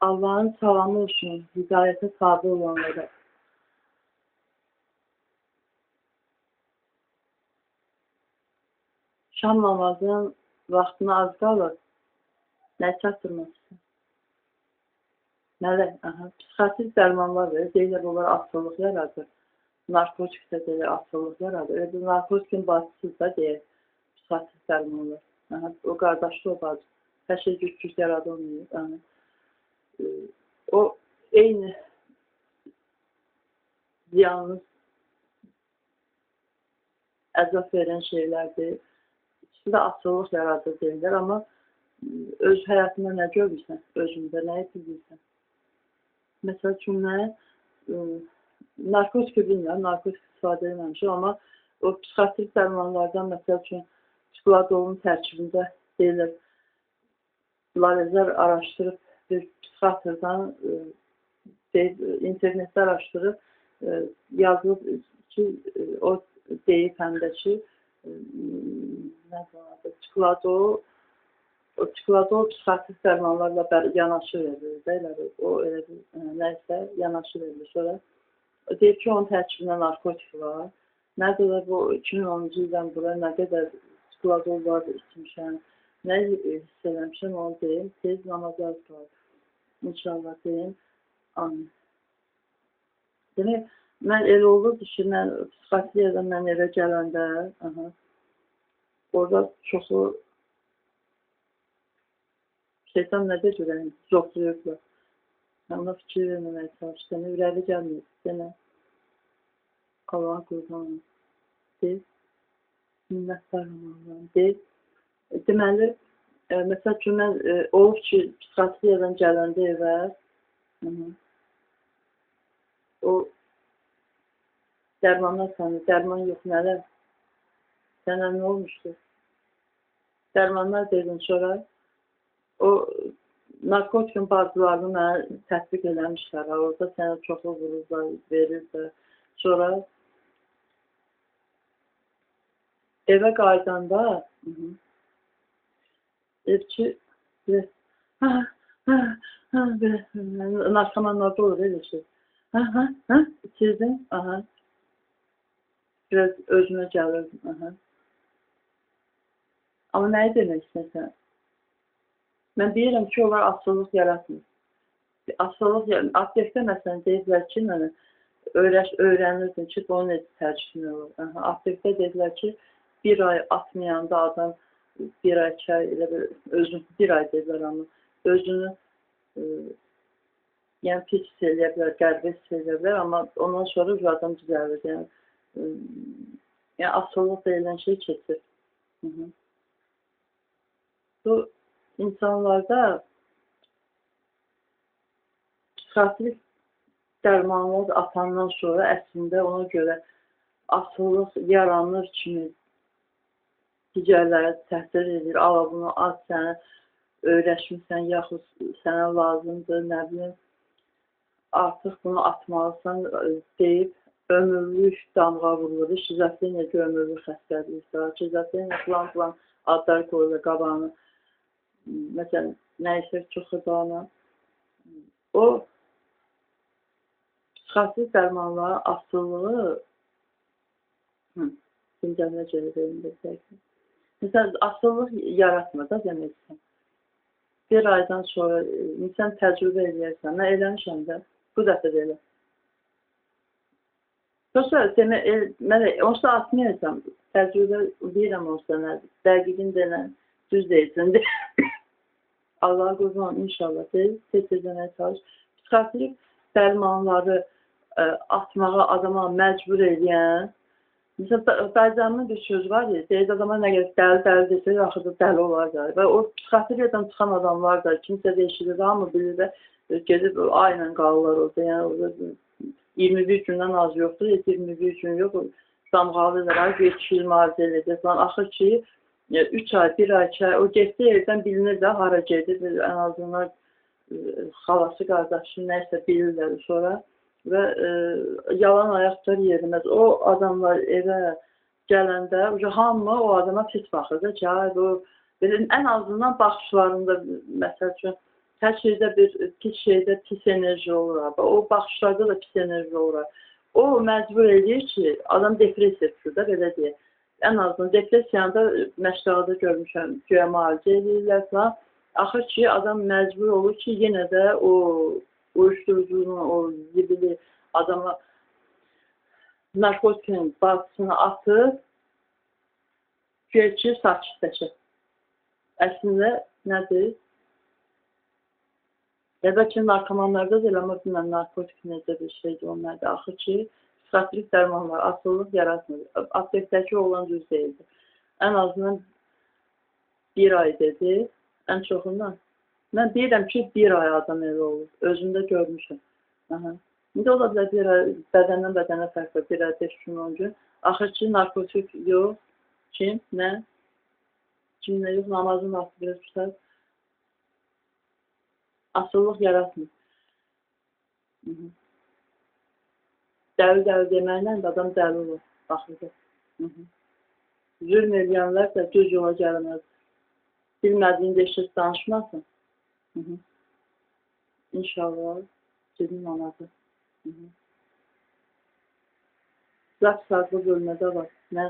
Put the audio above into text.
Allah'ın salamı olsun, hidayete tabi olanlara. Şam namazının vaxtına az qalır. Nə çatdırmaq istəyir? Nələr? Psixotrik dərmanlar verir. Deyirlər, onlar asılılıq yaradır. Narkotik də deyir, asılılıq yaradır. Elə bir narkotikin bacısız da deyir, psixotrik dərmanlar. O qardaşlı o bacı. Hər şey güc yaradılmıyor. O eyni ziyanlı əzab verən şeylərdir. İkisi də asılılıq yaradır deyirlər, amma öz həyatında nə görürsən, özündə nəyi bilirsən. Məsəl üçün, narkotik bilmirəm, narkotik istifadə edilməmişəm, amma o psixotrik dərmanlardan, məsəl üçün, çikoladolun tərkibində deyilir, Larezer araşdırıb, bir psixiatrdan, internetdə araşdırıb, yazılıb ki, o deyib həm də ki, çikoladol psixotrik dərmanlarla yanaşı verilir. O nəysə yanaşı verilir. Sonra deyir ki, onun tərkibində narkotik var. Nədir bu 2010-cu ildən buraya nə qədər çikoladol var içmişəm, nə hiss eləmişəm, onu deyim. Tez namazlar var. İnşallah deyim. Amin. Demək, mən elə olurdu ki, mən psixotrik yerdən mən evə gələndə, orada çoxu şeytan nə deyir, zoxlayırlar. Mən ona fikir verməməyə çalışdım. Ürəli gəlmir. Denə, Allah'a qurbanım. Deyil. Minnətdarım Allah'ım. Deyil. Deməli, məsəl üçün, mən olub ki, psixotrik yerdən gələndə evə, o dərmanlar sənə, dərman yox, nələr? Sənə nə olmuşdur? Dərmanlar dedin sonra, o narkotikin bazılarını mənə tətbiq eləmişlər. Orada sənə çoxu vururlar, verirlər. Sonra evə qaydanda evçi narkomanlarda olur elə şey. İçirdim, biraz özümə gəlirdim. Amma nəyi demək istəsən? Mən deyirəm ki, onlar asılılıq yaratmır. Asılılıq, aptekdə məsələn deyirlər ki, öyrənirdin ki, bunun necə tərcihini olur. Aptekdə deyirlər ki, bir ay atmayanda adam, bir ay, 2 ay, elə özünü, bir ay deyirlər amma, özünü yəni pis hiss eləyə bilər, qəribə hiss eləyə bilər, amma ondan sonra bir adam düzəlir. Yəni asılılıq deyilən şey keçir. Bu insanlarda psixotrik dərmanlar atandan sonra əslində ona görə asılılıq yaranır kimi digərlərə təsir edir. Ala bunu az sənə öyrəşmirsən, yaxud sənə lazımdır, nə bilim, artıq bunu atmalısan deyib ömürlük damğa vurulur. Şizofreniya ki, ömürlük xəstəlikdir. Şizofreniya filan adlar qoyulur qabağına. Məsələn, nəysə çox xırdana. O psixotrik dərmanların asılılığı gündəmə görə verilmir. Məsələn, asılılıq yaratmır da deməksən. Bir aydan sonra insan təcrübə edirsən. Mən eləmişəm də, bu dəfə də elə. Yoxsa mən onsuz da atmayacam. Təcrübə deyirəm onsuz da, dəqiqin denən, düz deyilsin. Allah'a qurban inşallah deyil, tez-tez deməyə çalış. Psixotrik dərmanları atmağa adama məcbur edən, məsələn, bəzənmin bir söz var ya, deyil adama nə qədər dəli desə, axıda dəli olar da. Və o psixotrikdən çıxan adamlar da, kimsə deşilir, hamı bilir də, gedib ayla qalırlar orada. Yəni, 21 gündən az yoxdur, 21 gün yox, damğalıdırlar, 2 il müalicə edir falan. Axır ki, 3 ay, 1 ay, 2 ay, o getdiyi yerdən bilinir də, hara gedir, ən azından xalası, qardaşı, nəysə bilirlər sonra və yalan ayaqlar yeriməz. O adamlar evə gələndə, hamı o adama pis baxır da ki, ən azından baxışlarında, məsəl üçün, Hər şeydə pis şeydə pis enerji olur. O baxışlarda da pis enerji olur. O məcbur edir ki, adam depressiya düşür də, belə deyək. Ən azından depressiyanı da məşqlərdə görmüşəm, güya müalicə edirlər falan. Axır ki, adam məcbur olur ki, yenə də o uyuşturucunun, o zibili adama narkotikin bağçısını atıb, güya ki, sakitləşir. Əslində, nədir? Bəlkə narkomanlarda da eləmə bilməm, narkotik necə bir şeydir onlarda. Axır ki, psixatrik dərman var, asılılıq yaratmır. Aptekdəki olan düz deyildi. Ən azından bir ay dedi, ən çoxundan. Mən deyirəm ki, bir ay adam elə olur. Özümdə görmüşəm. İndi ola bilər bir ay bədəndən bədənə fərq var, bir ay 5 gün 10 gün. Axır ki, narkotik yox, kim, nə? Kimlə yox, namazın vaxtı biraz tutar. Asıllıq yaratmır. Dəli deməklə də adam dəli olur. Baxırdı. Zülm edənlər də düz yola gəlməz. Bilmədiyində işsiz danışmasın. İnşallah sizin anası. Zat sağlı bölmədə var. Nə?